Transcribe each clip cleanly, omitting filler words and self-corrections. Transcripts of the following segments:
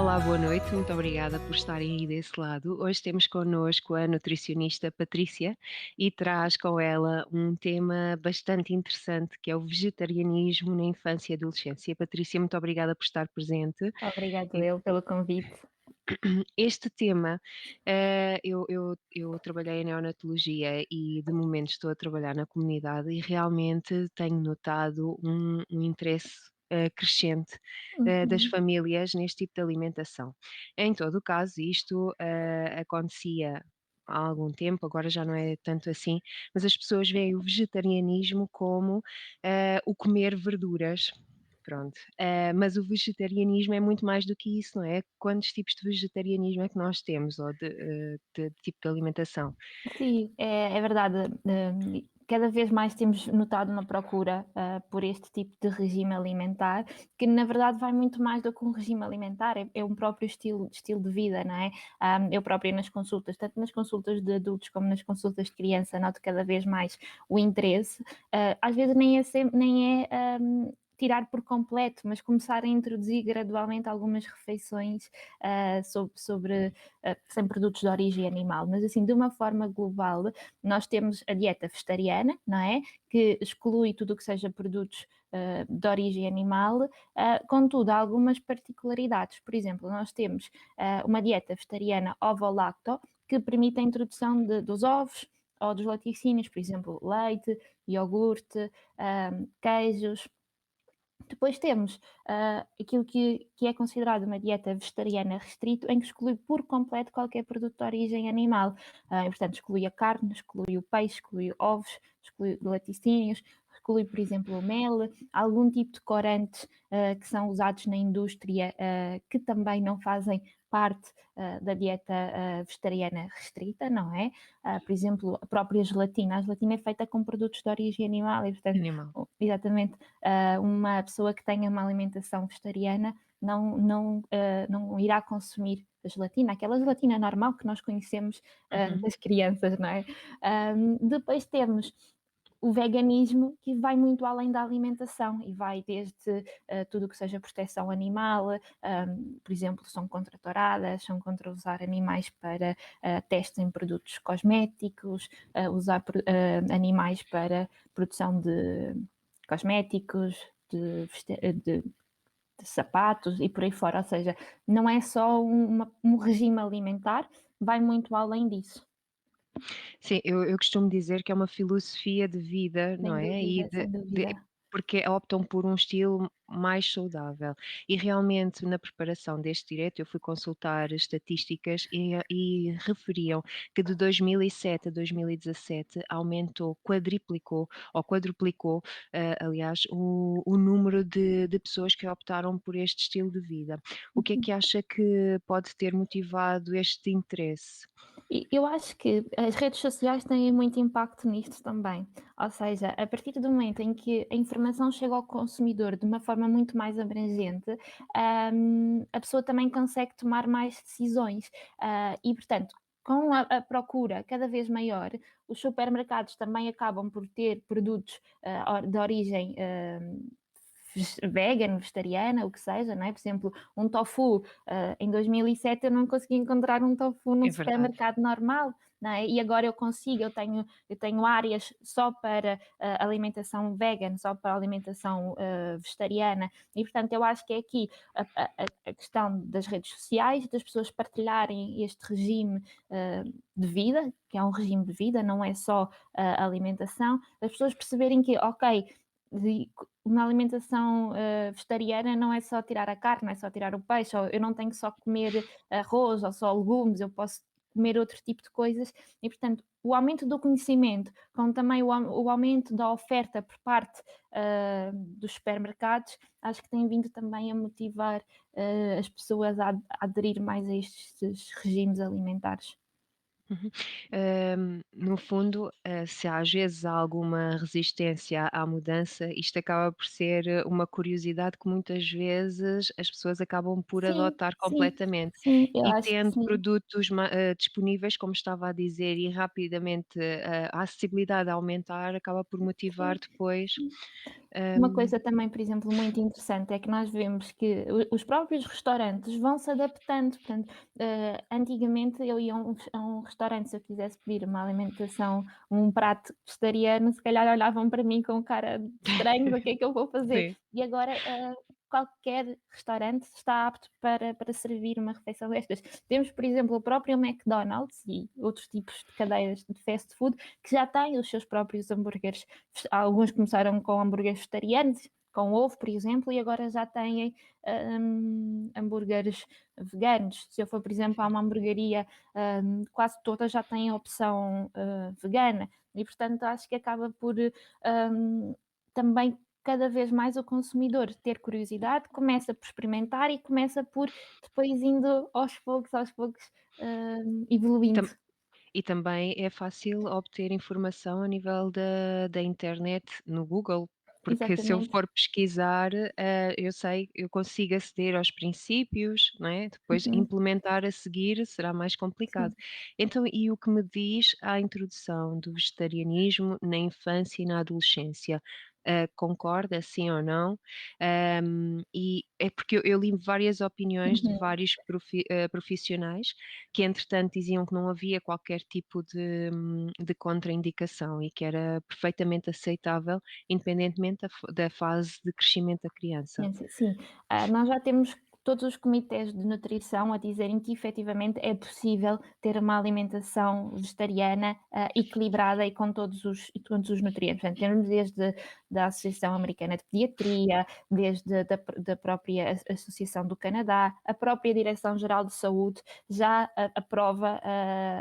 Olá, boa noite, muito obrigada por estarem aí desse lado. Hoje temos connosco a nutricionista Patrícia e traz com ela um tema bastante interessante que é o vegetarianismo na infância e adolescência. Patrícia, muito obrigada por estar presente. Obrigado eu pelo convite. Este tema, eu trabalhei em neonatologia e de momento estou a trabalhar na comunidade e realmente tenho notado um interesse crescente das Uhum. famílias neste tipo de alimentação. Em todo o caso, isto acontecia há algum tempo, agora já não é tanto assim, mas as pessoas veem o vegetarianismo como o comer verduras. Pronto. Mas o vegetarianismo é muito mais do que isso, não é? Quantos tipos de vegetarianismo é que nós temos, ou de tipo de alimentação? Sim, é verdade. Cada vez mais temos notado uma procura por este tipo de regime alimentar, que na verdade vai muito mais do que um regime alimentar, é um próprio estilo de vida, não é? Eu própria nas consultas, tanto nas consultas de adultos como nas consultas de criança, noto cada vez mais o interesse. Às vezes nem é tirar por completo, mas começar a introduzir gradualmente algumas refeições sem produtos de origem animal. Mas assim, de uma forma global, nós temos a dieta vegetariana, não é? Que exclui tudo o que seja produtos de origem animal, contudo, há algumas particularidades. Por exemplo, nós temos uma dieta vegetariana ovo-lacto, que permite a introdução dos ovos ou dos laticínios, por exemplo, leite, iogurte, queijos. Depois temos aquilo que é considerado uma dieta vegetariana restrito, em que exclui por completo qualquer produto de origem animal. E, portanto, exclui a carne, exclui o peixe, exclui ovos, exclui laticínios, exclui, por exemplo, o mel, algum tipo de corantes que são usados na indústria que também não fazem parte da dieta vegetariana restrita, não é? Por exemplo, a própria gelatina. A gelatina é feita com produtos de origem animal e, portanto, Animal. exatamente, uma pessoa que tenha uma alimentação vegetariana não irá consumir a gelatina, aquela gelatina normal que nós conhecemos Uhum. das crianças, não é? Depois temos o veganismo, que vai muito além da alimentação e vai desde tudo o que seja proteção animal, por exemplo, são contra touradas, são contra usar animais para testes em produtos cosméticos, usar animais para produção de cosméticos, de sapatos e por aí fora. Ou seja, não é só um regime alimentar, vai muito além disso. Sim, eu costumo dizer que é uma filosofia de vida, não Sem é? dúvida, sem dúvida. Porque optam por um estilo mais saudável. E realmente na preparação deste direto eu fui consultar estatísticas e referiam que de 2007 a 2017 aumentou, quadriplicou ou quadruplicou, aliás, o número de pessoas que optaram por este estilo de vida. O que é que acha que pode ter motivado este interesse? E eu acho que as redes sociais têm muito impacto nisto também. Ou seja, a partir do momento em que a informação chega ao consumidor de uma forma muito mais abrangente, a pessoa também consegue tomar mais decisões. E, portanto, com a procura cada vez maior, os supermercados também acabam por ter produtos de origem vegan, vegetariana, o que seja, não é? Por exemplo, um tofu, em 2007 eu não conseguia encontrar um tofu num É verdade. supermercado normal, não é? E agora eu consigo, eu tenho áreas só para alimentação vegan, só para alimentação vegetariana, e portanto eu acho que é aqui a questão das redes sociais, das pessoas partilharem este regime de vida, que é um regime de vida, não é só alimentação, as pessoas perceberem que, ok, uma alimentação vegetariana não é só tirar a carne, não é só tirar o peixe, ou eu não tenho que só comer arroz ou só legumes, eu posso comer outro tipo de coisas, e portanto o aumento do conhecimento, como também o aumento da oferta por parte dos supermercados, acho que tem vindo também a motivar as pessoas a aderir mais a estes regimes alimentares. Uhum. No fundo, se às vezes há alguma resistência à mudança, isto acaba por ser uma curiosidade que muitas vezes as pessoas acabam por Sim, adotar sim, completamente. sim, eu E acho que tendo sim. produtos disponíveis, como estava a dizer, e rapidamente a acessibilidade a aumentar, acaba por motivar Sim. depois. Uma coisa também, por exemplo, muito interessante é que nós vemos que os próprios restaurantes vão se adaptando. Portanto, antigamente eu ia a um restaurante, se eu quisesse pedir uma alimentação, um prato vegetariano, se calhar olhavam para mim com cara de estranhos, o que é que eu vou fazer? Sim. E agora, qualquer restaurante está apto para servir uma refeição destas. Temos, por exemplo, o próprio McDonald's e outros tipos de cadeias de fast food que já têm os seus próprios hambúrgueres. Alguns começaram com hambúrgueres vegetarianos, com ovo, por exemplo, e agora já têm hambúrgueres veganos. Se eu for, por exemplo, a uma hamburgueria, quase todas já têm a opção vegana. E, portanto, acho que acaba por também cada vez mais o consumidor ter curiosidade, começa por experimentar e começa por depois indo aos poucos, evoluindo. E também é fácil obter informação a nível da internet no Google, porque se eu Exatamente. for pesquisar, eu sei, eu consigo aceder aos princípios, não é, depois Uhum. implementar a seguir será mais complicado. Sim. Então, e o que me diz à introdução do vegetarianismo na infância e na adolescência? Concorda, sim ou não? E é porque eu li várias opiniões de Uhum. vários profissionais que entretanto diziam que não havia qualquer tipo de contraindicação e que era perfeitamente aceitável, independentemente da fase de crescimento da criança. Sim, nós já temos todos os comitês de nutrição a dizerem que efetivamente é possível ter uma alimentação vegetariana, equilibrada e com todos os nutrientes. Portanto, temos desde da Associação Americana de Pediatria, desde da própria Associação do Canadá, a própria Direção-Geral de Saúde já aprova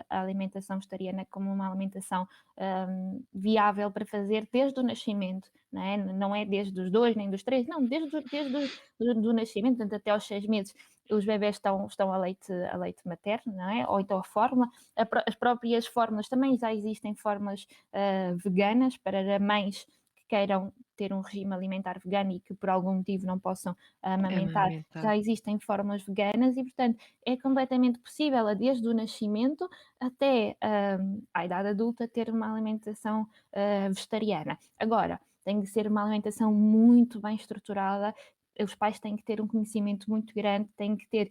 a alimentação vegetariana como uma alimentação viável para fazer desde o nascimento, não é? Não é desde os 2 nem dos 3, não, desde o nascimento, portanto até aos 6 meses os bebés estão a leite materno, não é? Ou então a fórmula. As próprias fórmulas, também já existem fórmulas veganas para mães que queiram ter um regime alimentar vegano e que por algum motivo não possam amamentar, Amamentar. já existem fórmulas veganas e, portanto, é completamente possível, desde o nascimento até à idade adulta, ter uma alimentação vegetariana. Agora, tem que ser uma alimentação muito bem estruturada. Os pais têm que ter um conhecimento muito grande, têm que ter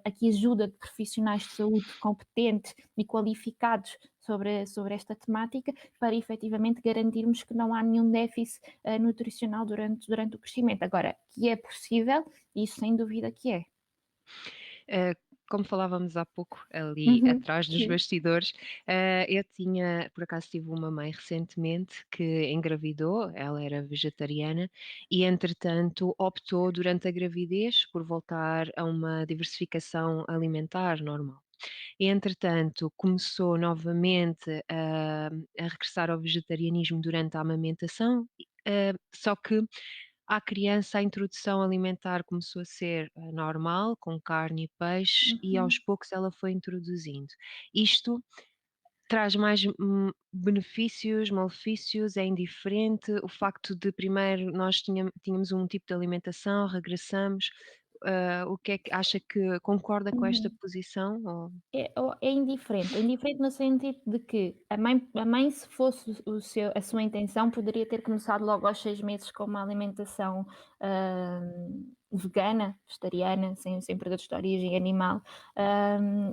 aqui ajuda de profissionais de saúde competentes e qualificados sobre esta temática, para efetivamente garantirmos que não há nenhum déficit nutricional durante o crescimento. Agora, que é possível, isso sem dúvida que é. Eh, Como falávamos há pouco ali Uhum, atrás dos sim. bastidores, eu tinha, por acaso tive uma mãe recentemente que engravidou, ela era vegetariana e entretanto optou durante a gravidez por voltar a uma diversificação alimentar normal. E entretanto começou novamente a regressar ao vegetarianismo durante a amamentação, só que à criança, a introdução alimentar começou a ser, normal, com carne e peixe, e aos Uhum. poucos ela foi introduzindo. Isto traz mais, benefícios, malefícios, é indiferente? O facto de primeiro nós tínhamos um tipo de alimentação, regressamos, o que é que acha, que concorda com esta Uhum. posição ou É indiferente no sentido de que a mãe se fosse a sua intenção, poderia ter começado logo aos 6 meses com uma alimentação, vegana, vegetariana, sem produtos de origem animal,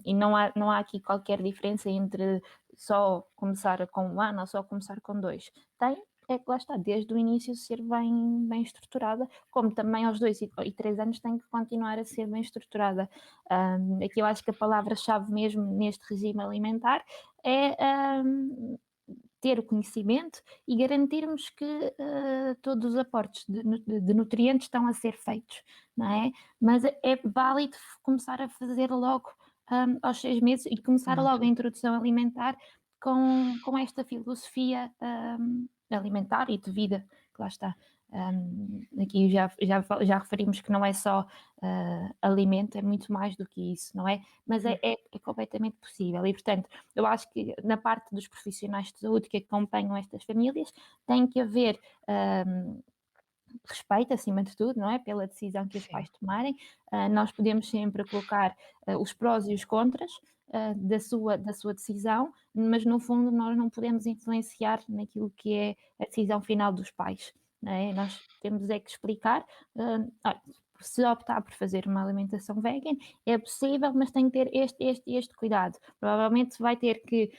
e não há aqui qualquer diferença entre só começar com 1 ano ou só começar com 2. É que lá está, desde o início ser bem estruturada, como também aos 2 e 3 anos tem que continuar a ser bem estruturada. Aqui eu acho que a palavra-chave mesmo neste regime alimentar é ter o conhecimento e garantirmos que todos os aportes de nutrientes estão a ser feitos, não é? Mas é válido começar a fazer logo aos 6 meses e começar na logo a altura? introdução alimentar com esta filosofia alimentar e de vida, que lá está. Aqui já referimos que não é só alimento, é muito mais do que isso, não é? Mas é completamente possível e, portanto, eu acho que na parte dos profissionais de saúde que acompanham estas famílias tem que haver respeito, acima de tudo, não é? Pela decisão que os Sim. pais tomarem. Nós podemos sempre colocar os prós e os contras da sua decisão, mas no fundo nós não podemos influenciar naquilo que é a decisão final dos pais. não é? Nós temos é que explicar, olha, se optar por fazer uma alimentação vegan, é possível, mas tem que ter este cuidado. Provavelmente vai ter que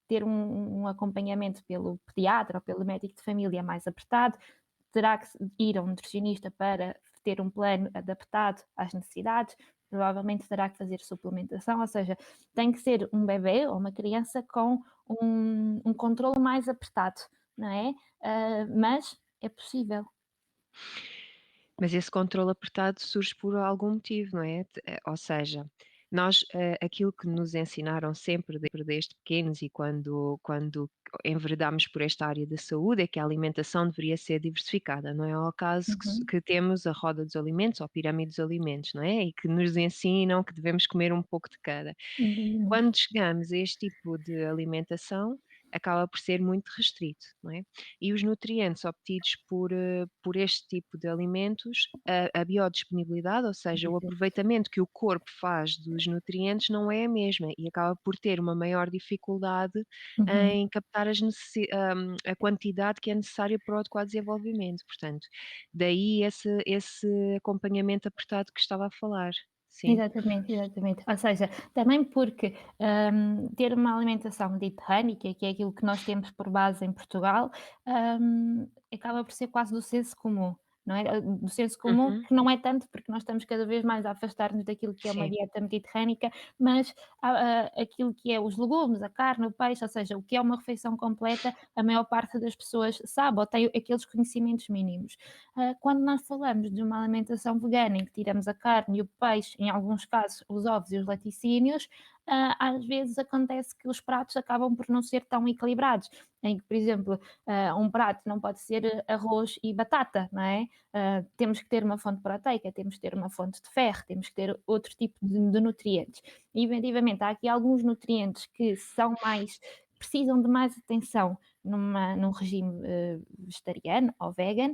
ter um acompanhamento pelo pediatra ou pelo médico de família mais apertado, terá que ir a um nutricionista para ter um plano adaptado às necessidades, provavelmente terá que fazer suplementação, ou seja, tem que ser um bebê ou uma criança com um controle mais apertado, não é? Mas é possível. Mas esse controle apertado surge por algum motivo, não é? Ou seja, nós, aquilo que nos ensinaram sempre desde pequenos e quando enveredámos por esta área da saúde, é que a alimentação deveria ser diversificada, não é ao caso Uhum, que temos a roda dos alimentos ou a pirâmide dos alimentos, não é? E que nos ensinam que devemos comer um pouco de cada. exatamente. Quando chegamos a este tipo de alimentação, acaba por ser muito restrito, não é? E os nutrientes obtidos por este tipo de alimentos, a biodisponibilidade, ou seja, o aproveitamento que o corpo faz dos nutrientes não é a mesma e acaba por ter uma maior dificuldade Uhum. em captar a quantidade que é necessária para o adequado desenvolvimento. Portanto, daí esse acompanhamento apertado que estava a falar. Sim. Exatamente, exatamente. Ou seja, também porque, ter uma alimentação mediterrânica, que é aquilo que nós temos por base em Portugal, acaba por ser quase do senso comum, não é? Do senso comum, Uhum. que não é tanto, porque nós estamos cada vez mais a afastar-nos daquilo que é uma Sim, dieta mediterrânica, mas aquilo que é os legumes, a carne, o peixe, ou seja, o que é uma refeição completa, a maior parte das pessoas sabe ou tem aqueles conhecimentos mínimos. Quando nós falamos de uma alimentação vegana em que tiramos a carne e o peixe, em alguns casos os ovos e os laticínios, às vezes acontece que os pratos acabam por não ser tão equilibrados, em que, por exemplo, um prato não pode ser arroz e batata, não é? Temos que ter uma fonte proteica, temos que ter uma fonte de ferro, temos que ter outro tipo de nutrientes. E, efetivamente, há aqui alguns nutrientes que são mais, precisam de mais atenção num regime vegetariano ou vegan.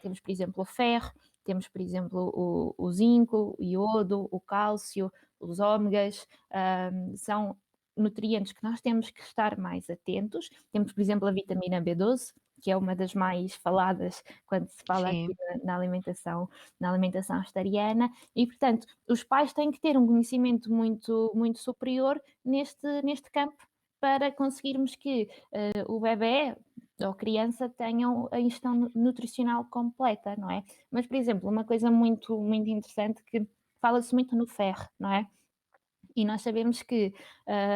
Temos, por exemplo, o ferro, temos, por exemplo, o zinco, o iodo, o cálcio, os ômegas, são nutrientes que nós temos que estar mais atentos. Temos, por exemplo, a vitamina B12, que é uma das mais faladas quando se fala aqui sim. na alimentação vegetariana, e portanto, os pais têm que ter um conhecimento muito superior neste campo para conseguirmos que o bebé ou criança tenham a ingestão nutricional completa, não é? Mas, por exemplo, uma coisa muito interessante que fala-se muito no ferro, não é? E nós sabemos que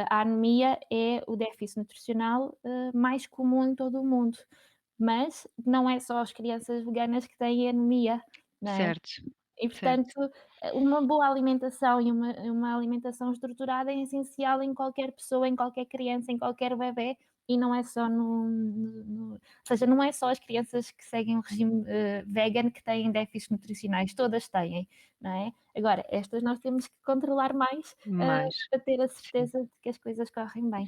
a anemia é o déficit nutricional mais comum em todo o mundo, mas não é só as crianças veganas que têm anemia, não é? Certo, E certo. portanto, uma boa alimentação e uma alimentação estruturada é essencial em qualquer pessoa, em qualquer criança, em qualquer bebé, e não é só ou seja, não é só as crianças que seguem o regime, vegan que têm déficits nutricionais, todas têm, não é? Agora, estas nós temos que controlar mais, Mais, para ter a sim. certeza de que as coisas correm bem.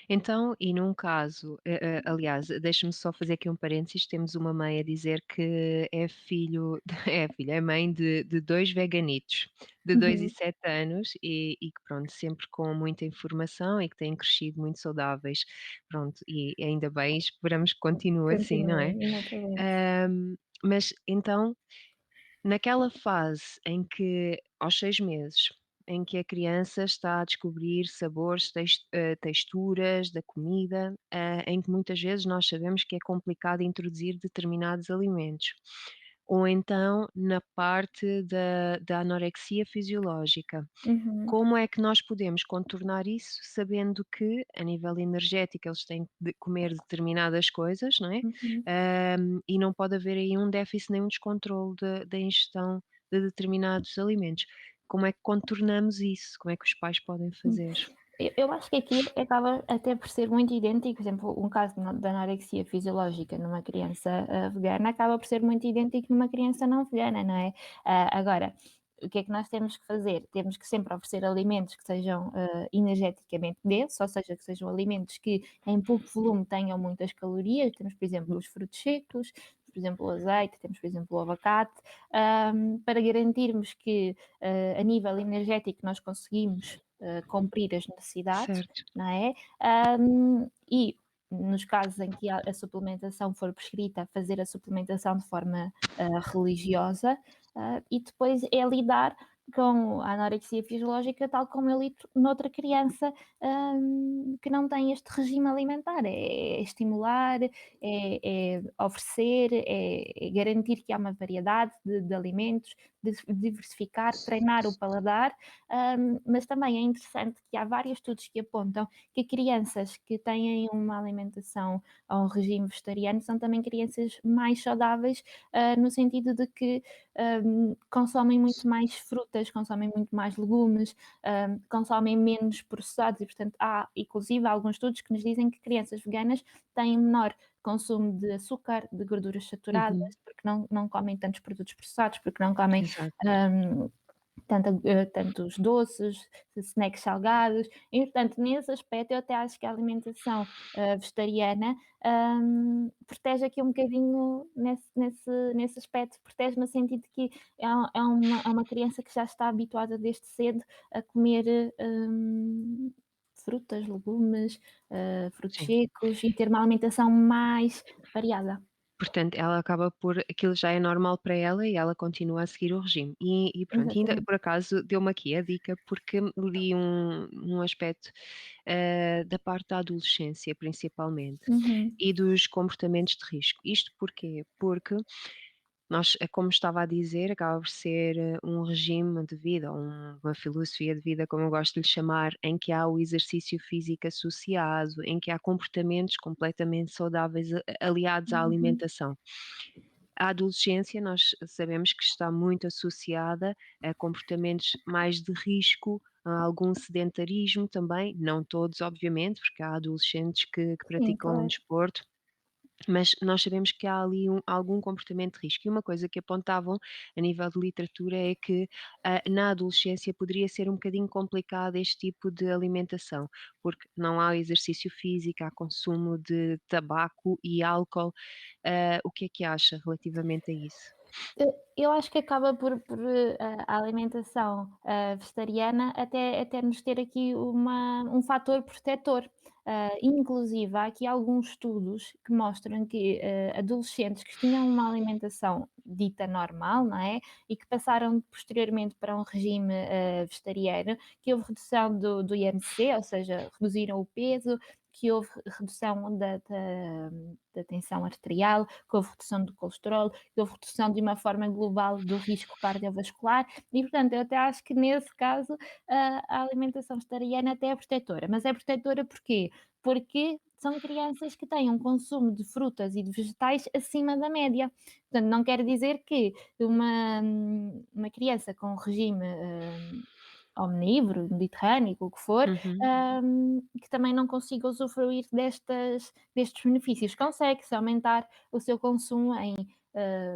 Então, e num caso, aliás, deixa-me só fazer aqui um parênteses, temos uma mãe a dizer que é filho é mãe de 2 veganitos, de 2 e Uhum. 7 anos e que pronto, sempre com muita informação e que têm crescido muito saudáveis. Pronto, e ainda bem, esperamos que continue assim, não Continua, é? exatamente. Mas então, naquela fase em que, aos 6 meses, em que a criança está a descobrir sabores, texturas da comida, em que muitas vezes nós sabemos que é complicado introduzir determinados alimentos. Ou então na parte da anorexia fisiológica. Uhum, Como é que nós podemos contornar isso, sabendo que, a nível energético, eles têm de comer determinadas coisas, não é? uhum. E não pode haver aí um déficit nem um descontrole da ingestão de determinados alimentos. Como é que contornamos isso? Como é que os pais podem fazer? Eu acho que aqui acaba até por ser muito idêntico, por exemplo, um caso de anorexia fisiológica numa criança, vegana acaba por ser muito idêntico numa criança não vegana, não é? Agora, o que é que nós temos que fazer? Temos que sempre oferecer alimentos que sejam, energeticamente densos, ou seja, que sejam alimentos que em pouco volume tenham muitas calorias. Temos, por exemplo, os frutos secos, por exemplo, o azeite, temos, por exemplo, o abacate, para garantirmos que, a nível energético nós conseguimos cumprir as necessidades, Certo, não é? E nos casos em que a suplementação for prescrita, fazer a suplementação de forma religiosa, e depois é lidar com a anorexia fisiológica tal como eu lido noutra criança que não tem este regime alimentar. É estimular, é oferecer, é garantir que há uma variedade de alimentos, diversificar, treinar o paladar, mas também é interessante que há vários estudos que apontam que crianças que têm uma alimentação ou um regime vegetariano são também crianças mais saudáveis, no sentido de que consomem muito mais frutas, consomem muito mais legumes, consomem menos processados e, portanto, há inclusive alguns estudos que nos dizem que crianças veganas têm menor consumo de açúcar, de gorduras saturadas, Uhum. porque não comem tantos produtos processados, porque não comem Exato. hum, tantos doces, snacks salgados, e portanto nesse aspecto eu até acho que a alimentação, vegetariana, protege aqui um bocadinho nesse aspecto, protege no sentido de que é uma criança que já está habituada desde cedo a comer, frutas, legumes, frutos Sim. secos e ter uma alimentação mais variada. Portanto, ela acaba por aquilo já é normal para ela e ela continua a seguir o regime. E pronto, ainda Exatamente. por acaso deu-me aqui a dica, porque li um aspecto, da parte da adolescência principalmente, Uhum. e dos comportamentos de risco. Isto porquê? Porque nós, como estava a dizer, acaba por ser, um regime de vida, uma filosofia de vida, como eu gosto de lhe chamar, em que há o exercício físico associado, em que há comportamentos completamente saudáveis aliados à Uhum. alimentação. A adolescência nós sabemos que está muito associada a comportamentos mais de risco, a algum sedentarismo também, não todos obviamente, porque há adolescentes que Sim, praticam claro. desporto, mas nós sabemos que há ali algum comportamento de risco. E uma coisa que apontavam a nível de literatura é que, na adolescência poderia ser um bocadinho complicado este tipo de alimentação, porque não há exercício físico, há consumo de tabaco e álcool. O que é que acha relativamente a isso? Eu acho que acaba por a alimentação, vegetariana até nos ter aqui um fator protetor. Inclusive há aqui alguns estudos que mostram que, adolescentes que tinham uma alimentação dita normal, não é, e que passaram posteriormente para um regime, vegetariano, que houve redução do IMC, ou seja, reduziram o peso, que houve redução da tensão arterial, que houve redução do colesterol, que houve redução de uma forma global do risco cardiovascular e, portanto, eu até acho que nesse caso a alimentação vegetariana até é protetora. Mas é protetora porquê? Porque são crianças que têm um consumo de frutas e de vegetais acima da média. Portanto, não quer dizer que uma criança com regime omnívoro, mediterrâneo, o que for, Uhum, que também não consiga usufruir destes benefícios. Consegue-se aumentar o seu consumo em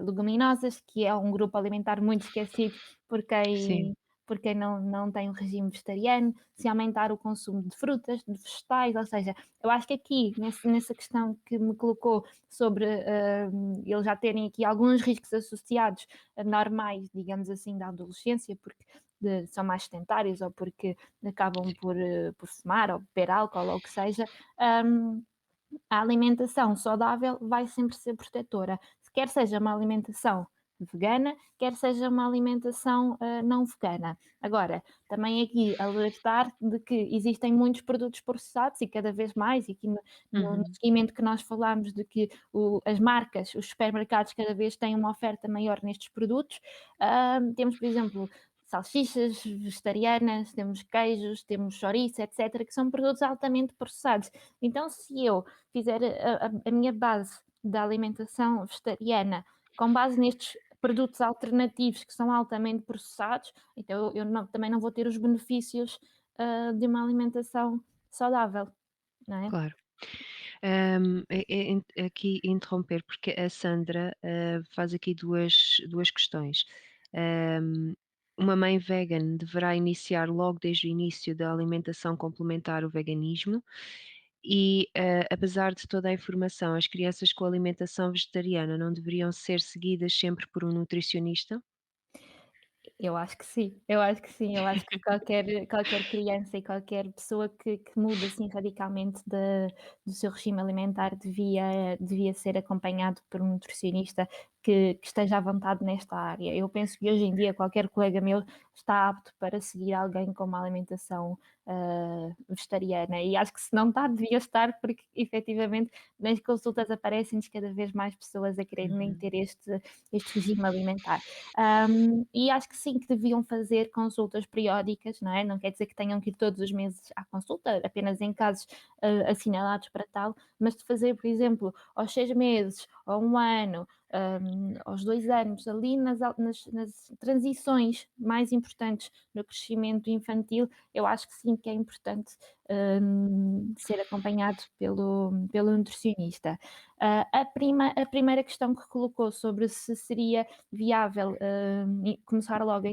leguminosas, que é um grupo alimentar muito esquecido por sim, quem não tem um regime vegetariano, se aumentar o consumo de frutas, de vegetais, ou seja, eu acho que aqui, nessa questão que me colocou sobre eles já terem aqui alguns riscos associados normais, digamos assim, da adolescência, porque são mais sedentários ou porque acabam sim, por fumar ou beber álcool ou o que seja, hum, a alimentação saudável vai sempre ser protetora, quer seja uma alimentação vegana, quer seja uma alimentação não vegana. Agora, também aqui alertar de que existem muitos produtos processados e cada vez mais, e aqui no uhum, seguimento que nós falámos de que as marcas, os supermercados cada vez têm uma oferta maior nestes produtos. Temos, por exemplo, salsichas vegetarianas, temos queijos, temos chouriço, etc., que são produtos altamente processados. Então, se eu fizer a minha base da alimentação vegetariana com base nestes produtos alternativos que são altamente processados, então eu também não vou ter os benefícios de uma alimentação saudável, não é? claro. Aqui interromper, porque a Sandra, faz aqui duas questões. Hum, uma mãe vegan deverá iniciar logo desde o início da alimentação complementar o veganismo e, apesar de toda a informação, as crianças com alimentação vegetariana não deveriam ser seguidas sempre por um nutricionista? Eu acho que sim, eu acho que sim, eu acho que qualquer criança e qualquer pessoa que muda, assim, radicalmente do seu regime alimentar devia ser acompanhado por um nutricionista que esteja à vontade nesta área. Eu penso que hoje em dia qualquer colega meu está apto para seguir alguém com uma alimentação, vegetariana e acho que se não está, devia estar, porque efetivamente nas consultas aparecem-nos cada vez mais pessoas a quererem Uhum, ter este regime alimentar. E acho que sim, que deviam fazer consultas periódicas, não é? Não quer dizer que tenham que ir todos os meses à consulta, apenas em casos assinalados para tal, mas de fazer, por exemplo, aos 6 meses, ou um ano, aos 2 anos, ali nas transições mais importantes no crescimento infantil, eu acho que sim, que é importante ser acompanhado pelo nutricionista. A primeira questão que colocou sobre se seria viável começar logo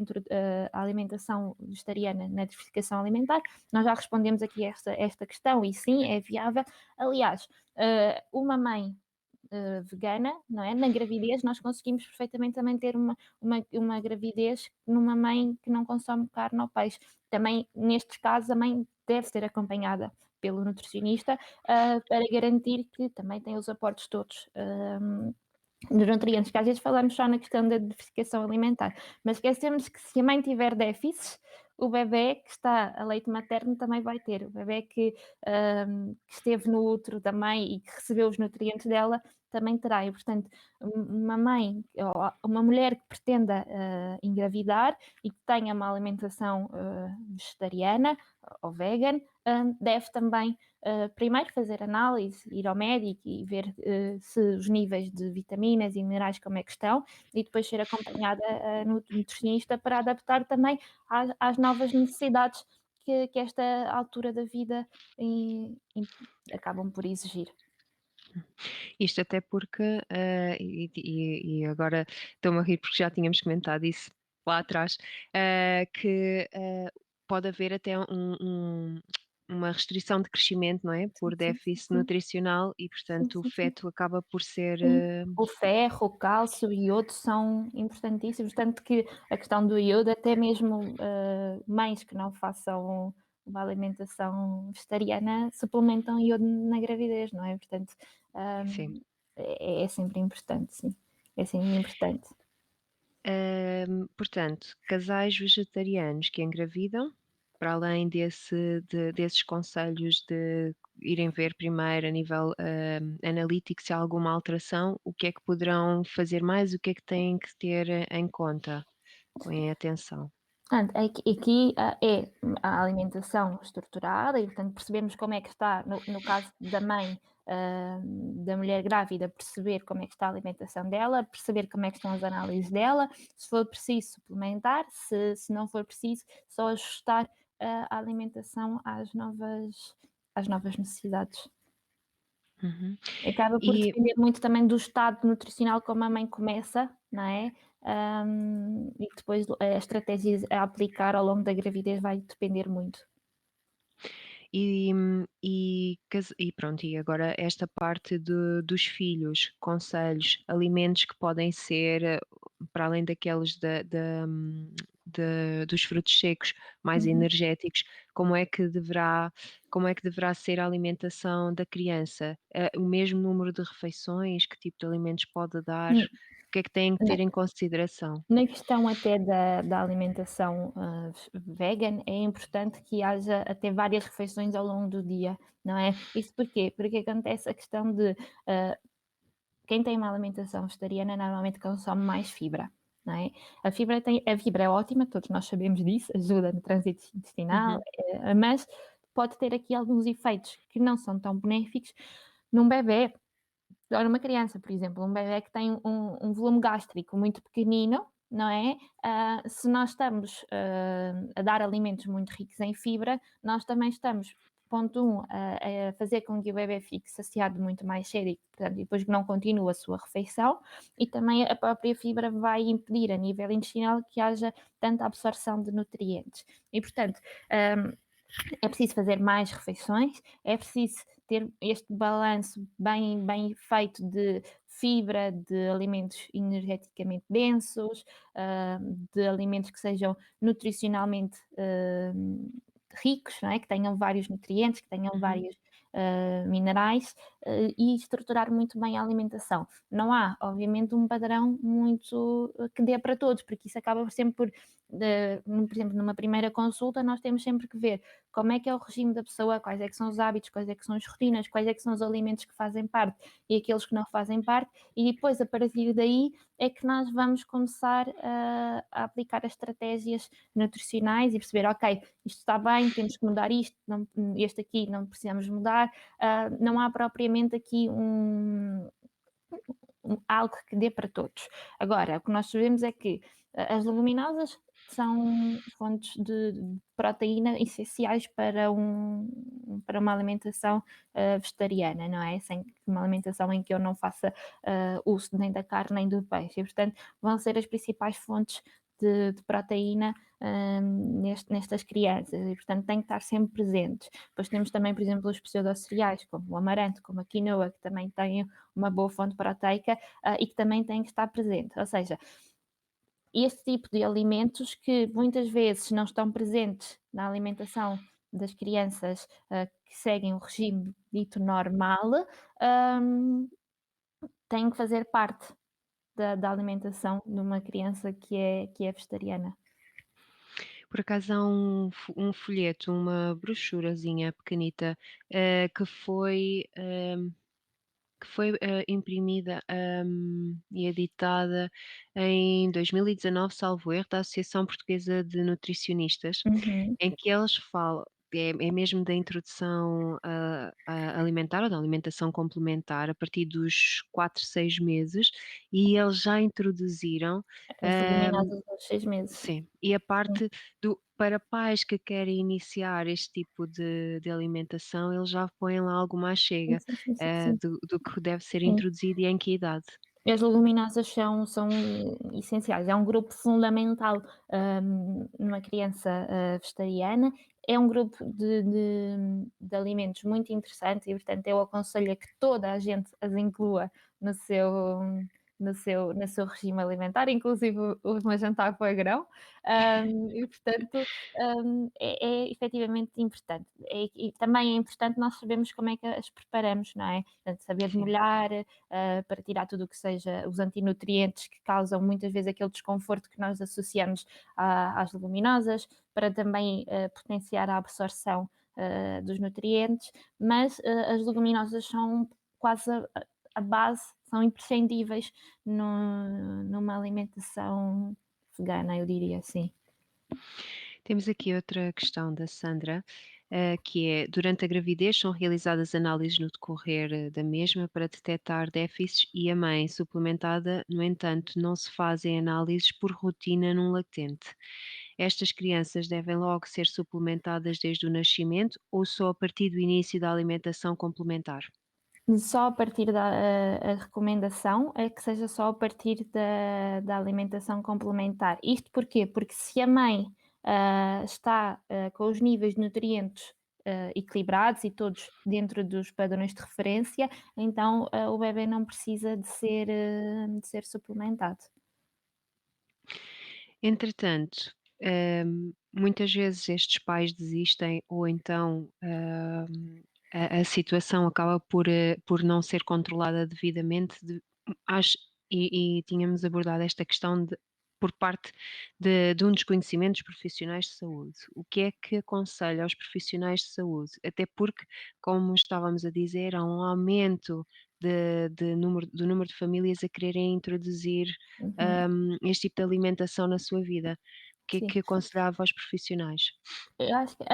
a alimentação vegetariana na diversificação alimentar, nós já respondemos aqui esta questão e sim, é viável. Aliás, uma mãe vegana, não é? Na gravidez, nós conseguimos perfeitamente também ter uma gravidez numa mãe que não consome carne ou peixe. Também, nestes casos, a mãe deve ser acompanhada pelo nutricionista para garantir que também tem os aportes todos dos nutrientes, que às vezes falamos só na questão da diversificação alimentar, mas esquecemos que se a mãe tiver déficits, o bebê que está a leite materno também vai ter, o bebê que esteve no útero da mãe e que recebeu os nutrientes dela também terá, e portanto uma mãe ou uma mulher que pretenda engravidar e que tenha uma alimentação vegetariana ou vegan, deve também primeiro fazer análise, ir ao médico e ver se os níveis de vitaminas e minerais como é que estão, e depois ser acompanhada no nutricionista para adaptar também às novas necessidades que esta altura da vida acabam por exigir. isto até porque, e agora estou-me a rir porque já tínhamos comentado isso lá atrás, que pode haver até uma restrição de crescimento, não é? Sim, Por sim, déficit sim, nutricional e, sim, portanto, o sim, sim. feto acaba por ser. Sim, o ferro, o cálcio e iodo são importantíssimos, tanto que a questão do iodo, até mesmo mães que não façam uma alimentação vegetariana suplementam iodo na gravidez, não é? Portanto, Sim. é sempre importante, sim. É sempre importante. Portanto, casais vegetarianos que engravidam, para além desses conselhos de irem ver primeiro a nível analítico se há alguma alteração, o que é que poderão fazer mais, o que é que têm que ter em conta ou em atenção? Portanto, aqui é a alimentação estruturada e, portanto, percebemos como é que está, no caso da mãe, da mulher grávida, perceber como é que está a alimentação dela, perceber como é que estão as análises dela, se for preciso suplementar, se não for preciso, só ajustar a alimentação às novas necessidades. Uhum. Acaba por E depender muito também do estado nutricional como a mãe começa, não é? E depois a estratégia a aplicar ao longo da gravidez vai depender muito. e pronto, e agora esta parte dos filhos, conselhos, alimentos que podem ser, para além daqueles dos frutos secos mais Uhum. energéticos, como é que deverá ser a alimentação da criança? O mesmo número de refeições? Que tipo de alimentos pode dar? Hum, O que é que têm que ter em consideração? Na questão até da alimentação, vegan, é importante que haja até várias refeições ao longo do dia, não é? Isto porquê? Porque acontece a questão de, quem tem uma alimentação vegetariana normalmente consome mais fibra, não é? A fibra é ótima, todos nós sabemos disso, ajuda no trânsito intestinal, Uhum, mas pode ter aqui alguns efeitos que não são tão benéficos num bebé ou numa criança, por exemplo, um bebé que tem um volume gástrico muito pequenino, não é? Se nós estamos a dar alimentos muito ricos em fibra, nós também estamos, ponto um, a fazer com que o bebé fique saciado muito mais cedo e, portanto, e depois não continue a sua refeição, e também a própria fibra vai impedir a nível intestinal que haja tanta absorção de nutrientes. E, portanto, É preciso fazer mais refeições, é preciso ter este balanço bem feito de fibra, de alimentos energeticamente densos, de alimentos que sejam nutricionalmente, ricos, não é, que tenham vários nutrientes, que tenham Uhum. vários, minerais, e estruturar muito bem a alimentação. Não há, obviamente, um padrão muito que dê para todos, porque isso acaba sempre por, por exemplo, numa primeira consulta, nós temos sempre que ver como é que é o regime da pessoa, quais é que são os hábitos, quais é que são as rotinas, quais é que são os alimentos que fazem parte e aqueles que não fazem parte, e depois a partir daí é que nós vamos começar a aplicar as estratégias nutricionais e perceber, ok, isto está bem, temos que mudar isto, não, este aqui não precisamos mudar, não há propriamente aqui algo que dê para todos. Agora, o que nós sabemos é que as leguminosas são fontes de proteína essenciais para uma alimentação vegetariana, não é? Sem uma alimentação em que eu não faça uso nem da carne nem do peixe. E, portanto, vão ser as principais fontes de proteína nestas crianças e, portanto, têm que estar sempre presentes. Depois temos também, por exemplo, os pseudocereais, como o amaranto, como a quinoa, que também têm uma boa fonte proteica e que também têm que estar presente. Ou seja, este tipo de alimentos que muitas vezes não estão presentes na alimentação das crianças que seguem o regime dito normal, hum, têm que fazer parte da alimentação de uma criança que é vegetariana. Por acaso há um folheto, uma brochurazinha pequenita, que foi, imprimida, e editada em 2019, salvo erro, da Associação Portuguesa de Nutricionistas, Uhum. em que eles falam é mesmo da introdução a alimentar ou da alimentação complementar a partir dos 4, 6 meses, e eles já introduziram, As hum leguminosas aos 6 meses. sim, e a Sim, parte do para pais que querem iniciar este tipo de alimentação, eles já põem lá alguma sim, chega, sim, sim, sim, sim. do que deve ser Sim. introduzido e em que idade. As leguminosas são essenciais, é um grupo fundamental, numa criança, vegetariana. É um grupo de alimentos muito interessante e, portanto, eu aconselho a que toda a gente as inclua no seu no seu regime alimentar, inclusive o meu jantar foi grão, e portanto, é efetivamente importante. E também é importante nós sabermos como é que as preparamos, não é? Portanto, saber Sim. demolhar, para tirar tudo o que seja os antinutrientes que causam muitas vezes aquele desconforto que nós associamos às leguminosas, para também potenciar a absorção dos nutrientes, mas as leguminosas são quase a base, são imprescindíveis numa alimentação vegana, eu diria assim. Temos aqui outra questão da Sandra, que é: durante a gravidez são realizadas análises no decorrer da mesma para detectar déficits e a mãe suplementada, no entanto, não se fazem análises por rotina num lactente. Estas crianças devem logo ser suplementadas desde o nascimento ou só a partir do início da alimentação complementar? Só a partir a recomendação é que seja só a partir da alimentação complementar. Isto porquê? Porque se a mãe, está, com os níveis de nutrientes, equilibrados e todos dentro dos padrões de referência, então, o bebé não precisa de ser suplementado. Entretanto, muitas vezes estes pais desistem ou então, a situação acaba por não ser controlada devidamente acho e tínhamos abordado esta questão por parte de um desconhecimento dos profissionais de saúde. O que é que aconselha aos profissionais de saúde? Até porque, como estávamos a dizer, há um aumento do número de famílias a quererem introduzir Uhum, este tipo de alimentação na sua vida. O que é sim. que aconselhava aos profissionais? Eu acho que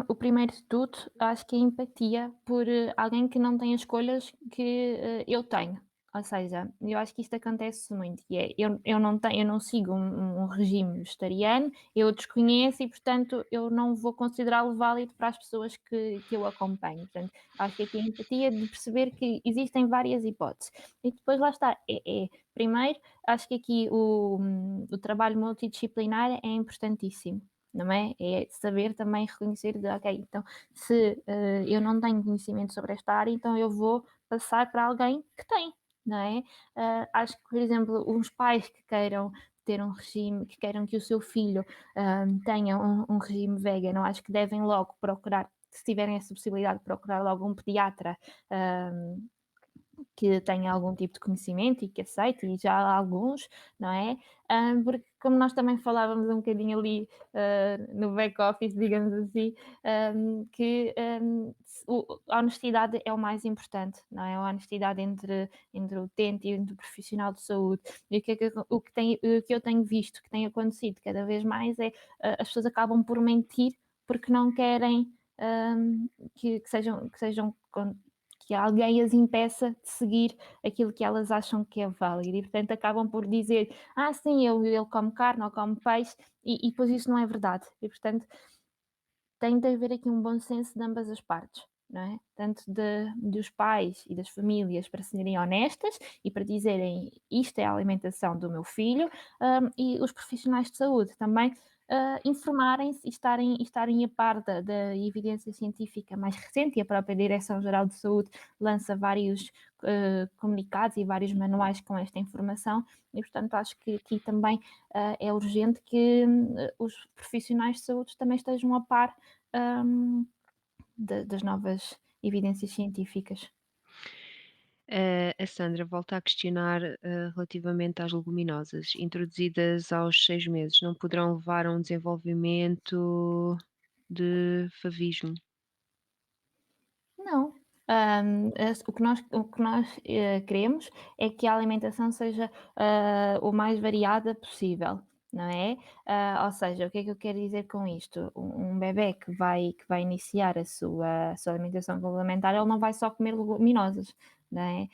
o primeiro de tudo, acho que é a empatia por alguém que não tem as escolhas que eu tenho. Ou seja, eu acho que isto acontece muito, e é, eu não sigo um regime vegetariano, eu desconheço e, portanto, eu não vou considerá-lo válido para as pessoas que eu acompanho. Portanto, acho que aqui a empatia de perceber que existem várias hipóteses. E depois lá está, primeiro, acho que aqui o trabalho multidisciplinar é importantíssimo. não é? É saber também reconhecer de, ok, então se eu não tenho conhecimento sobre esta área, então eu vou passar para alguém que tem, não é? Acho que, por exemplo, uns pais que queiram ter um regime, que queiram que o seu filho tenha um regime vegan, acho que devem logo procurar, se tiverem essa possibilidade, procurar logo um pediatra que tenha algum tipo de conhecimento e que aceite, e já há alguns, não é? Porque como nós também falávamos um bocadinho ali no back-office, digamos assim, que a honestidade é o mais importante, não é? A honestidade entre o utente e entre o profissional de saúde. E o que eu tenho visto que tem acontecido cada vez mais é as pessoas acabam por mentir porque não querem que sejam que alguém as impeça de seguir aquilo que elas acham que é válido e, portanto, acabam por dizer: "Ah, sim, ele come carne ou come peixe", e depois isso não é verdade. E, portanto, tem de haver aqui um bom senso de ambas as partes, não é? Tanto dos pais e das famílias para serem honestas e para dizerem: "Isto é a alimentação do meu filho", e os profissionais de saúde também, informarem-se e estarem a par da evidência científica mais recente, e a própria Direção-Geral de Saúde lança vários, comunicados e vários manuais com esta informação e, portanto, acho que aqui também, é urgente que, os profissionais de saúde também estejam a par hum, das novas evidências científicas. A Sandra volta a questionar, relativamente às leguminosas, introduzidas aos 6 meses, não poderão levar a um desenvolvimento de favismo? Não, o que nós queremos é que a alimentação seja, o mais variada possível, não é? Ou seja, o que é que eu quero dizer com isto? Um bebé que vai iniciar a sua alimentação complementar, ele não vai só comer leguminosas, não é?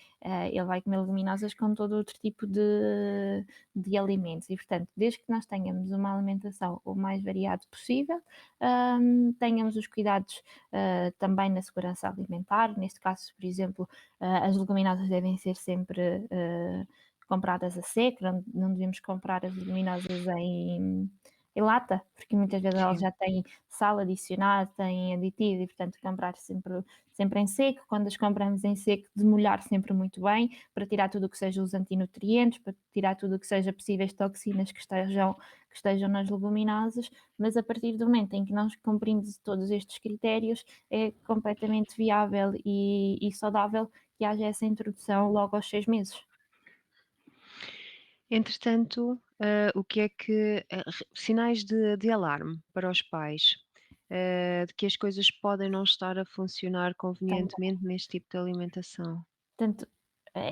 Ele vai comer leguminosas com todo outro tipo de alimentos e, portanto, desde que nós tenhamos uma alimentação o mais variado possível, tenhamos os cuidados também na segurança alimentar. Neste caso, por exemplo, as leguminosas devem ser sempre compradas a seco, não devemos comprar as leguminosas em lata, porque muitas vezes elas Sim. já têm sal adicionado, têm aditivos e, portanto, comprar sempre em seco. Quando as compramos em seco, demolhar sempre muito bem, para tirar tudo o que seja os antinutrientes, para tirar tudo o que seja possíveis toxinas que estejam nas leguminosas, mas a partir do momento em que nós cumprimos todos estes critérios, é completamente viável e saudável que haja essa introdução logo aos 6 meses. Entretanto, o que é que sinais de alarme para os pais, de que as coisas podem não estar a funcionar convenientemente neste tipo de alimentação? Portanto,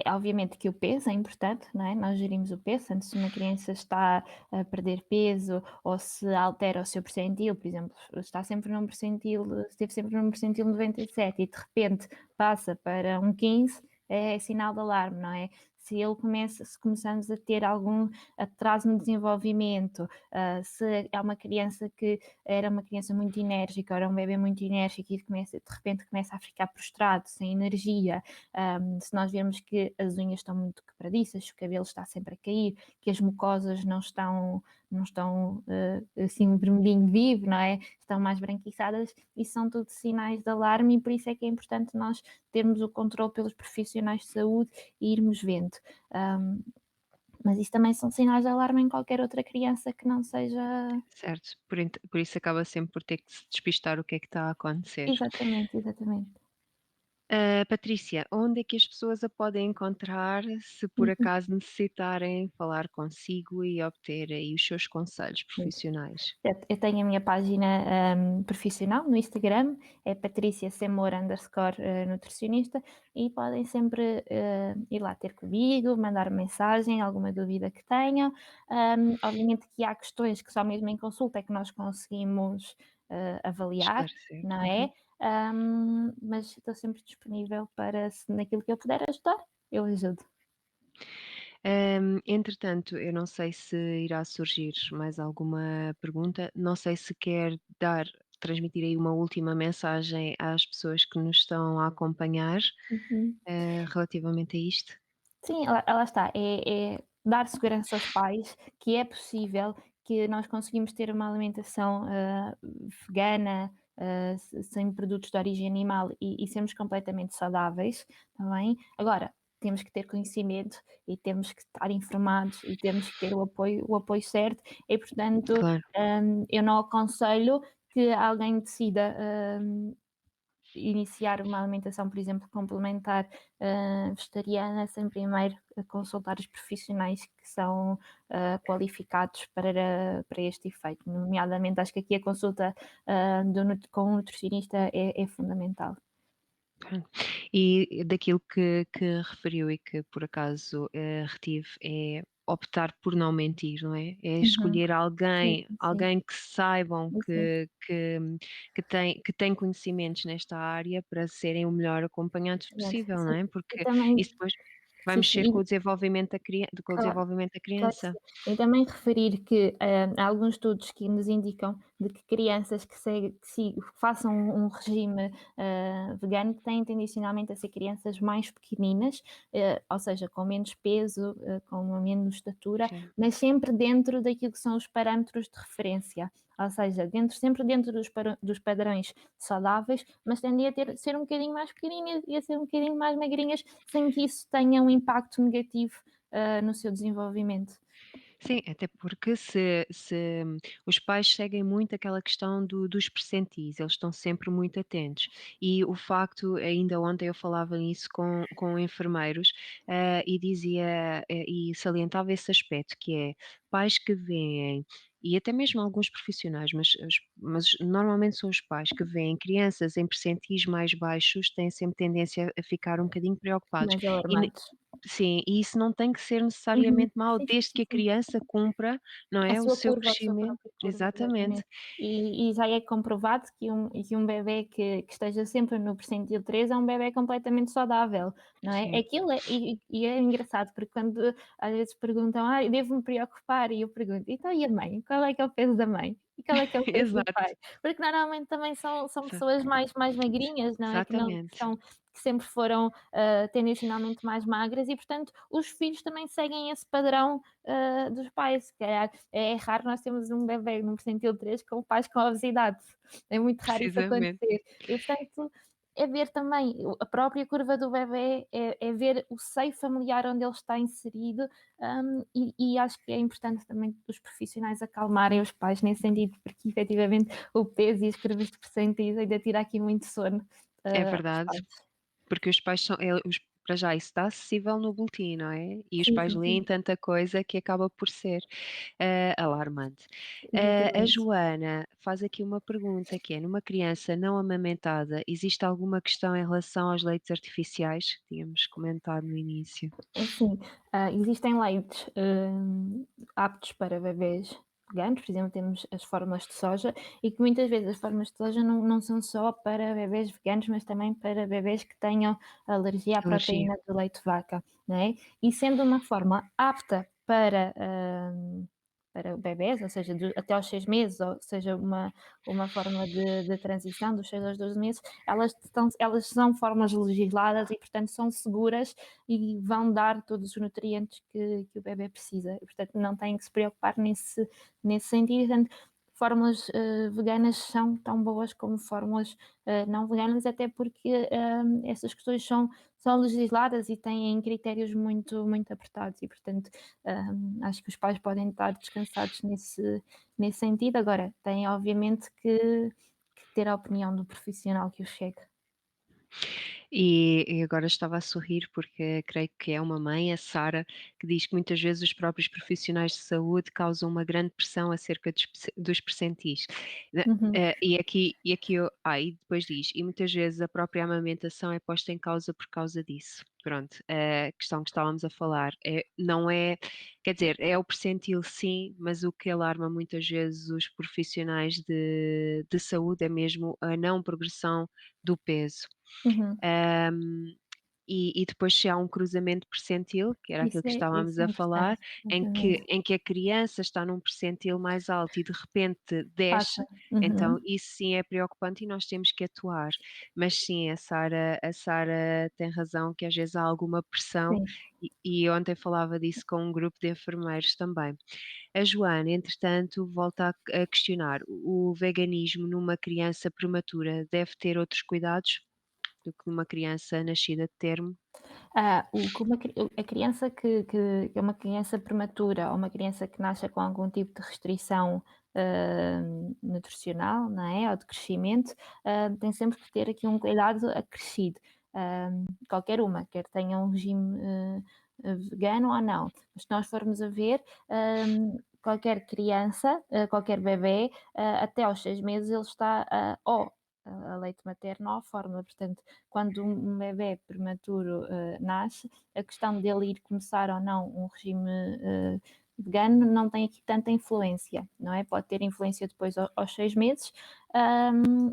obviamente que o peso é importante, não é? Nós gerimos o peso, portanto, se uma criança está a perder peso ou se altera o seu percentil, por exemplo, está sempre num percentil, esteve sempre num percentil 97 e de repente passa para um 15, é sinal de alarme, não é? Se começamos a ter algum atraso no desenvolvimento, se é uma criança que era uma criança muito enérgica, ou era um bebê muito enérgico e de repente começa a ficar prostrado, sem energia, se nós vemos que as unhas estão muito quebradiças, o cabelo está sempre a cair, que as mucosas não estão assim um vermelhinho vivo, não é? Estão mais branquiçadas, isso são tudo sinais de alarme e por isso é que é importante nós termos o controle pelos profissionais de saúde e irmos vendo. Um, mas isso também são sinais de alarme em qualquer outra criança que não seja. Certo, por isso acaba sempre por ter que se despistar o que é que está a acontecer. Exatamente, exatamente. Patrícia, onde é que as pessoas a podem encontrar se por Uhum. acaso necessitarem falar consigo e obter aí os seus conselhos profissionais? Eu tenho a minha página, profissional no Instagram, é Patrícia Semor underscore nutricionista, e podem sempre ir lá ter comigo, mandar mensagem, alguma dúvida que tenham. Obviamente que há questões que só mesmo em consulta é que nós conseguimos avaliar, Esclarecer. não Uhum. é? Mas estou sempre disponível para, se naquilo que eu puder ajudar, eu ajudo. Entretanto, eu não sei se irá surgir mais alguma pergunta, não sei se quer transmitir aí uma última mensagem às pessoas que nos estão a acompanhar, Uhum. relativamente a isto? Sim, lá está, é dar segurança aos pais que é possível, que nós conseguimos ter uma alimentação, vegana, sem produtos de origem animal e sermos completamente saudáveis, está bem? Agora, temos que ter conhecimento e temos que estar informados e temos que ter o apoio certo e, portanto, Claro, eu não aconselho que alguém decida, iniciar uma alimentação, por exemplo, complementar, vegetariana, sem primeiro consultar os profissionais que são, qualificados para este efeito. Nomeadamente, acho que aqui a consulta, com um nutricionista é fundamental. claro. E daquilo que referiu e que por acaso, retive, é optar por não mentir, não é? É Uhum. escolher Sim, sim, alguém que saibam sim, que tem conhecimentos nesta área para serem o melhor acompanhados exato, possível, não sim. é? E Porque também isso depois vai sim, mexer sim, com o desenvolvimento com o claro. desenvolvimento da Claro que criança. sim. E também referir que, há alguns estudos que nos indicam de que crianças que façam um regime, vegano, têm tendencionalmente a ser crianças mais pequeninas, ou seja, com menos peso, com uma menos estatura, Sim. mas sempre dentro daquilo que são os parâmetros de referência, ou seja, sempre dentro dos padrões saudáveis, mas tendem ser um bocadinho mais pequeninas e a ser um bocadinho mais magrinhas, sem que isso tenha um impacto negativo no seu desenvolvimento. Sim, até porque se os pais seguem muito aquela questão dos percentis, eles estão sempre muito atentos. E o facto, ainda ontem eu falava nisso com enfermeiros, e dizia, e salientava esse aspecto, que é pais que veem, e até mesmo alguns profissionais, mas normalmente são os pais que veem crianças em percentis mais baixos, têm sempre tendência a ficar um bocadinho preocupados. Mais E alarmantes. sim, e isso não tem que ser Uhum. necessariamente mau, Sim, sim, desde sim, que a sim. criança cumpra, não A é, o sua seu curva, a sua crescimento. própria curva, Exatamente, exatamente. E já é comprovado que um bebé que esteja sempre no percentil 3 é um bebé completamente saudável, não é? sim, Aquilo e é engraçado, porque quando às vezes perguntam: devo-me preocupar?" E eu pergunto: "Então e a mãe? Qual é que é o peso da mãe? E qual é que é o peso do pai?" exato, Porque normalmente também são exa pessoas mais magrinhas, não é? exatamente, Que sempre foram, tendencionalmente mais magras e, portanto, os filhos também seguem esse padrão, dos pais. Se calhar é raro nós termos um bebé num percentil 3 com pais com obesidade. É muito raro isso precisamente. acontecer. E, portanto, é ver também a própria curva do bebé, é ver o seio familiar onde ele está inserido, e acho que é importante também os profissionais acalmarem os pais nesse sentido, porque efetivamente o peso e as curvas de percentis ainda tira aqui muito sono, É aos verdade. pais. Porque os pais são para já isso está acessível no boletim, não é? E os Sim, pais sim, leem sim, tanta coisa que acaba por ser, alarmante. A exatamente. Joana faz aqui uma pergunta que é: numa criança não amamentada, existe alguma questão em relação aos leites artificiais? Que tínhamos comentado no início. É assim, existem leites, aptos para bebés veganos, por exemplo, temos as fórmulas de soja e que muitas vezes as fórmulas de soja não são só para bebés veganos, mas também para bebés que tenham alergia à Alergia. proteína do leite de vaca, não é? E sendo uma fórmula apta para bebés, ou seja, até aos 6 meses, ou seja, uma fórmula de transição dos 6 aos 12 meses, elas são fórmulas legisladas e, portanto, são seguras e vão dar todos os nutrientes que o bebê precisa. E, portanto, não têm que se preocupar nesse sentido. Portanto, fórmulas veganas são tão boas como fórmulas não veganas, até porque essas questões são legisladas e têm critérios muito apertados e, portanto, acho que os pais podem estar descansados nesse sentido. Agora, têm obviamente que ter a opinião do profissional que os segue. E agora estava a sorrir porque creio que é uma mãe, a Sara, que diz que muitas vezes os próprios profissionais de saúde causam uma grande pressão acerca dos percentis. Uhum, E depois diz, e muitas vezes a própria amamentação é posta em causa por causa disso. Pronto, a questão que estávamos a falar não é, quer dizer, é o percentil sim, mas o que alarma muitas vezes os profissionais de saúde é mesmo a não progressão do peso. uhum. Ahm, e depois se há um cruzamento percentil, que era aquilo que estávamos Isso é a falar, importante, exatamente. em que a criança está num percentil mais alto e de repente Passa. desce, então Uhum. isso sim é preocupante e nós temos que atuar. Mas sim, a Sara tem razão que às vezes há alguma pressão Sim. e ontem falava disso com um grupo de enfermeiros também. A Joana, entretanto, volta a questionar: o veganismo numa criança prematura deve ter outros cuidados do que numa criança nascida de termo? O que uma cri a criança que é uma criança prematura ou uma criança que nasce com algum tipo de restrição, nutricional, não é, ou de crescimento, tem sempre que ter aqui um cuidado acrescido. Qualquer uma, quer tenha um regime, vegano ou não. Mas se nós formos a ver, qualquer criança, qualquer bebé, até aos 6 meses ele está, ou a leite materno ou fórmula, portanto quando um bebé prematuro nasce, a questão dele ir começar ou não um regime vegano não tem aqui tanta influência, não é? Pode ter influência depois aos 6 meses,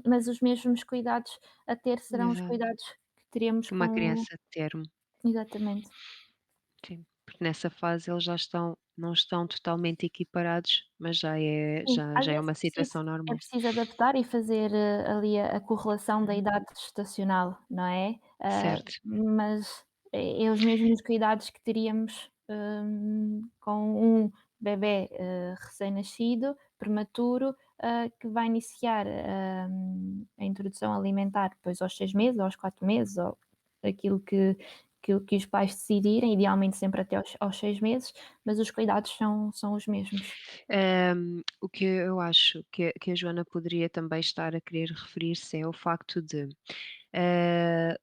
mas os mesmos cuidados a ter serão os Exato, cuidados que teremos que uma com. criança de termo, Exatamente. sim, porque nessa fase eles já estão não estão totalmente equiparados, mas Sim, às já é vezes uma situação é normal. preciso adaptar e fazer, ali a correlação da Uhum, idade gestacional, não é? certo, Mas é os mesmos cuidados que teríamos, com um bebé, recém-nascido, prematuro, que vai iniciar, a introdução alimentar depois aos 6 meses, ou aos 4 meses, ou aquilo que os pais decidirem, idealmente sempre até aos 6 meses, mas os cuidados são os mesmos. O que eu acho que a Joana poderia também estar a querer referir-se é o facto de, ah,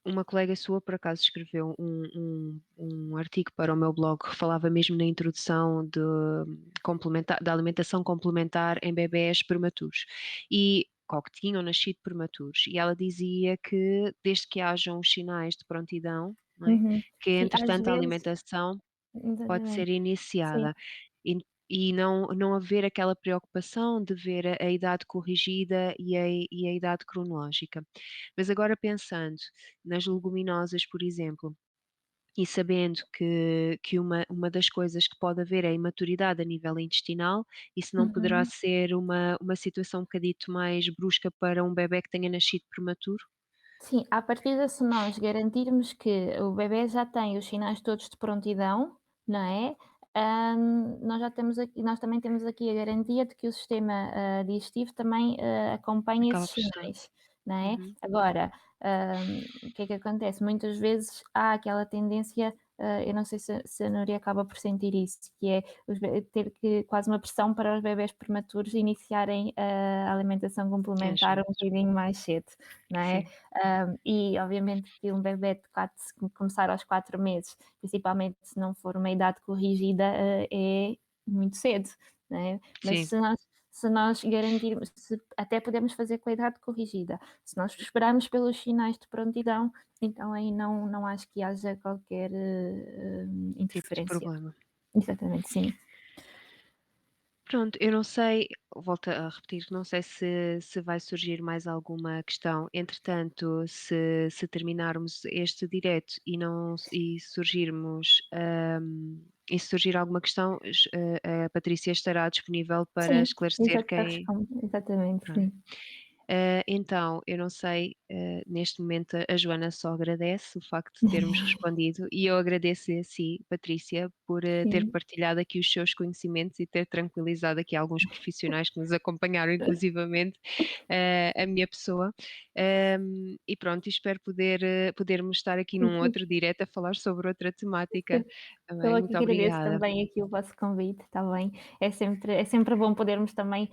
uma colega sua por acaso escreveu um artigo para o meu blog que falava mesmo na introdução de da alimentação complementar em bebés prematuros e ou que tinham nascido prematuros e ela dizia que desde que hajam os sinais de prontidão, não é, Uhum. que Sim, às entretanto a vezes alimentação pode ser exatamente. Sim, iniciada e não haver aquela preocupação de ver a idade corrigida e a idade cronológica. Mas agora pensando nas leguminosas, por exemplo, e sabendo que uma das coisas que pode haver é a imaturidade a nível intestinal, isso não poderá uhum. ser uma situação um bocadito mais brusca para um bebé que tenha nascido prematuro? Sim, à partida, se nós garantirmos que o bebé já tem os sinais todos de prontidão, não é? Nós também temos aqui a garantia de que o sistema, digestivo também, acompanha Acaba esses por estar. sinais, não é? Uhum. Agora, o que é que acontece? Muitas vezes há aquela tendência, eu não sei se a Núria acaba por sentir isso, que é ter que quase uma pressão para os bebés prematuros iniciarem a alimentação É complementar um justo. bocadinho mais cedo, não é? Sim, E obviamente que um bebé de 4 se começar aos 4 meses, principalmente se não for uma idade corrigida, é muito cedo, né, mas sim. se nós garantirmos até podemos fazer com a idade corrigida, se nós esperarmos pelos sinais de prontidão, então aí não acho que haja qualquer, Tipo de interferência. problema. Exatamente, sim. Pronto, eu não sei, volto a repetir, não sei se vai surgir mais alguma questão. Entretanto, se terminarmos este direto e não e surgirmos, e se surgir alguma questão, a Patrícia estará disponível para Sim, esclarecer exato, quem. respondo. Exatamente, Pronto. sim. Então, eu não sei, neste momento a Joana só agradece o facto de termos respondido e eu agradeço a si, Patrícia, por ter Sim. partilhado aqui os seus conhecimentos e ter tranquilizado aqui alguns profissionais que nos acompanharam, inclusivamente a minha pessoa. E pronto, espero podermos estar aqui num outro direto a falar sobre outra temática. Eu Também, aqui muito agradeço obrigada. também aqui o vosso convite, está bem? É sempre bom podermos também,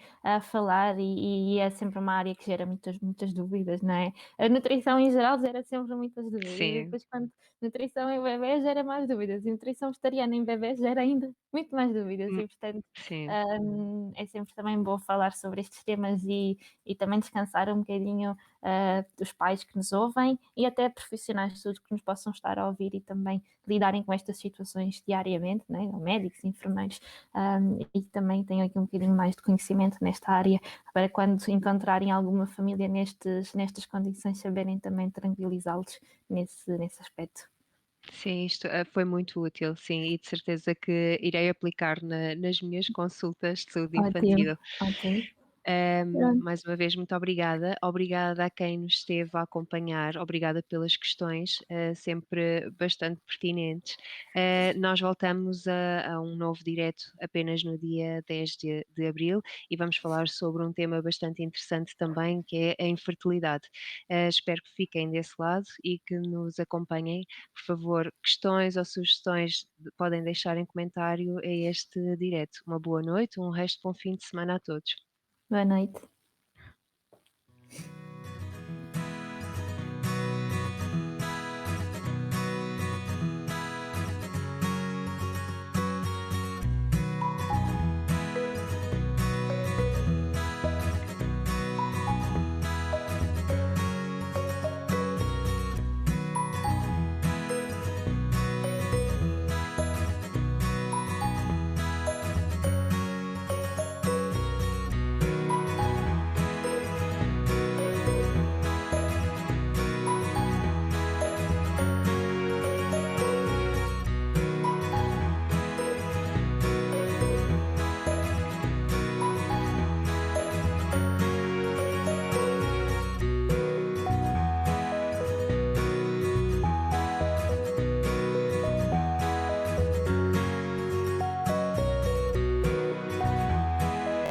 falar e é sempre uma área que gera muitas dúvidas, não é? A nutrição em geral gera sempre muitas dúvidas e Sim, depois quando nutrição em bebés gera mais dúvidas e nutrição vegetariana em bebés gera ainda muito mais dúvidas hum, e portanto, sim, é sempre também bom falar sobre estes temas e também descansar um bocadinho, os pais que nos ouvem e até profissionais de saúde que nos possam estar a ouvir e também lidarem com estas situações diariamente, né? Ou médicos, enfermeiros, e também tenham aqui um bocadinho mais de conhecimento nesta área para quando encontrarem alguma família nestas condições saberem também tranquilizá-los nesse aspecto. Sim, isto, foi muito útil, sim, e de certeza que irei aplicar nas minhas consultas de saúde Ótimo, infantil. ótimo. Pronto. Mais uma vez, muito obrigada. Obrigada a quem nos esteve a acompanhar, obrigada pelas questões, sempre bastante pertinentes. Nós voltamos a um novo direto apenas no dia 10 de abril e vamos falar sobre um tema bastante interessante também, que é a infertilidade. Espero que fiquem desse lado e que nos acompanhem. Por favor, questões ou sugestões podem deixar em comentário a este direto. Uma boa noite, um resto de bom fim de semana a todos. Boa noite.